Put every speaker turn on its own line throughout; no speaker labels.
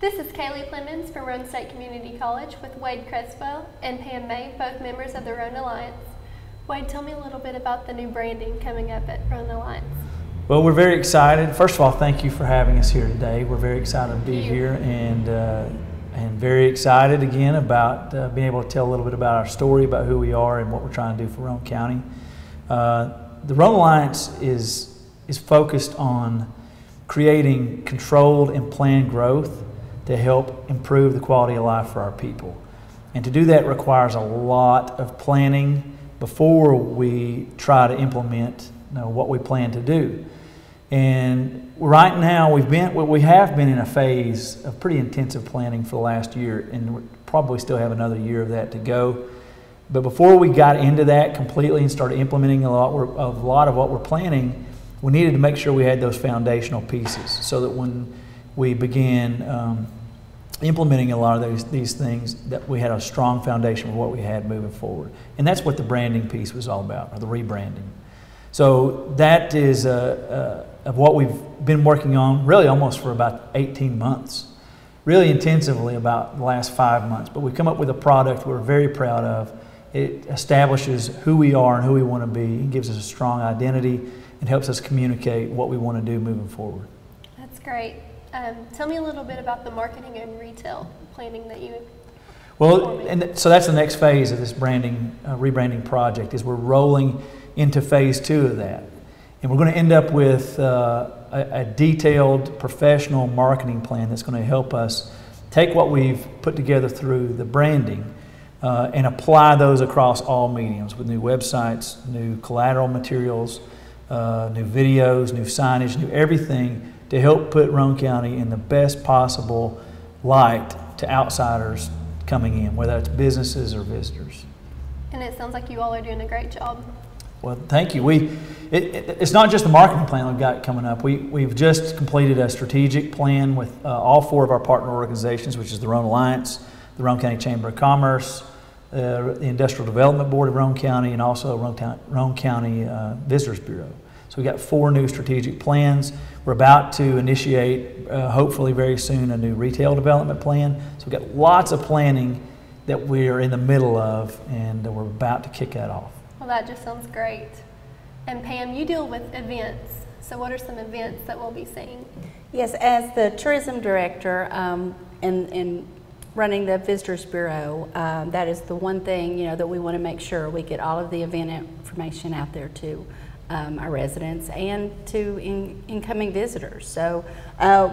This is Kaylee Clemens from Roane State Community College with Wade Creswell and Pam May, both members of the Roane Alliance. Wade, tell me a little bit about the new branding coming up at Roane Alliance.
Well, we're very excited. First of all, thank you for having us here today. We're very excited to be here and very excited again about being able to tell a little bit about our story, about who we are and what we're trying to do for Roane County. The Roane Alliance is focused on creating controlled and planned growth to help improve the quality of life for our people. And to do that requires a lot of planning before we try to implement what we plan to do. And right now we have been in a phase of pretty intensive planning for the last year, and we probably still have another year of that to go. But before we got into that completely and started implementing a lot of what we're planning, we needed to make sure we had those foundational pieces so that when we began implementing a lot of these things, that we had a strong foundation for what we had moving forward. And that's what the branding piece was all about, or the rebranding. So that is of what we've been working on really almost for about 18 months, really intensively about the last 5 months. But we come up with a product we're very proud of. It establishes who we are and who we want to be. It gives us a strong identity and helps us communicate what we want to do moving forward.
That's great. Tell me a little bit about the marketing and retail planning that you.
Well, and so that's the next phase of this rebranding project. Is we're rolling into phase 2 of that, and we're going to end up with a detailed, professional marketing plan that's going to help us take what we've put together through the branding and apply those across all mediums with new websites, new collateral materials, new videos, new signage, new everything to help put Roane County in the best possible light to outsiders coming in, whether it's businesses or visitors.
And it sounds like you all are doing a great job.
Well, thank you. It's not just the marketing plan we've got coming up. We've just completed a strategic plan with all 4 of our partner organizations, which is the Roane Alliance, the Roane County Chamber of Commerce, the Industrial Development Board of Roane County, and also Roane County Visitors Bureau. So we got 4 new strategic plans. We're about to initiate, hopefully very soon, a new retail development plan. So we've got lots of planning that we are in the middle of, and we're about to kick that off.
Well, that just sounds great. And Pam, you deal with events. So what are some events that we'll be seeing?
Yes, as the tourism director and running the Visitors Bureau, that is the one thing that we want to make sure we get all of the event information out there to our residents and to incoming visitors. So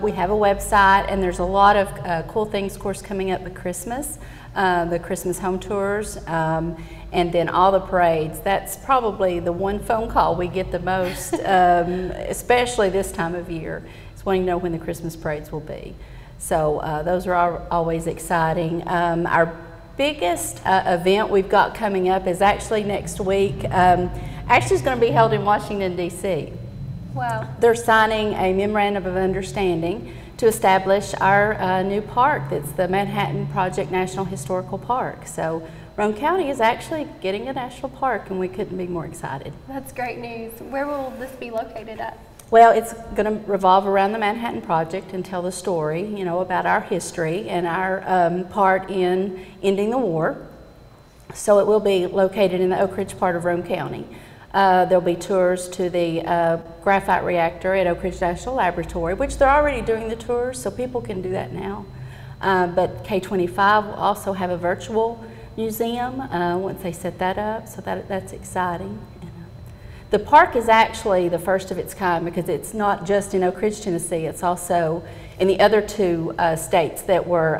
we have a website, and there's a lot of cool things, of course, coming up at Christmas, the Christmas home tours, and then all the parades. That's probably the one phone call we get the most, especially this time of year, is wanting to know when the Christmas parades will be. So those are always exciting. Our biggest event we've got coming up is actually next week. Actually, it's going to be held in Washington, D.C.
Wow.
They're signing a memorandum of understanding to establish our new park. That's the Manhattan Project National Historical Park. So Roane County is actually getting a national park, and we couldn't be more excited.
That's great news. Where will this be located at?
Well, it's going to revolve around the Manhattan Project and tell the story, about our history and our part in ending the war. So it will be located in the Oak Ridge part of Roane County. There'll be tours to the graphite reactor at Oak Ridge National Laboratory, which they're already doing the tours, so people can do that now. But K25 will also have a virtual museum once they set that up, so that's exciting. The park is actually the first of its kind because it's not just in Oak Ridge, Tennessee, it's also in the other 2 states that were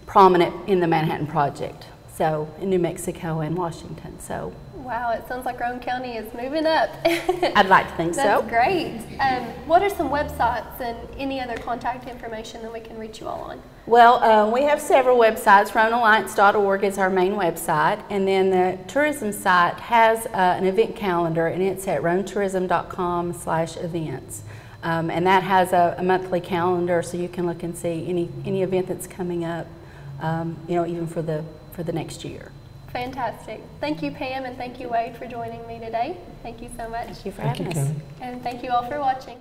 prominent in the Manhattan Project, so in New Mexico and Washington. So.
Wow, it sounds like Roane County is moving up.
I'd like to think so.
That's great. What are some websites and any other contact information that we can reach you all on?
Well, we have several websites. RoaneAlliance.org is our main website, and then the tourism site has an event calendar, and it's at roanetourism.com/events. And that has a monthly calendar, so you can look and see any event that's coming up, even for the next year.
Fantastic. Thank you, Pam, and thank you, Wade, for joining me today. Thank you so much.
Thank you for having us.
And thank you all for watching.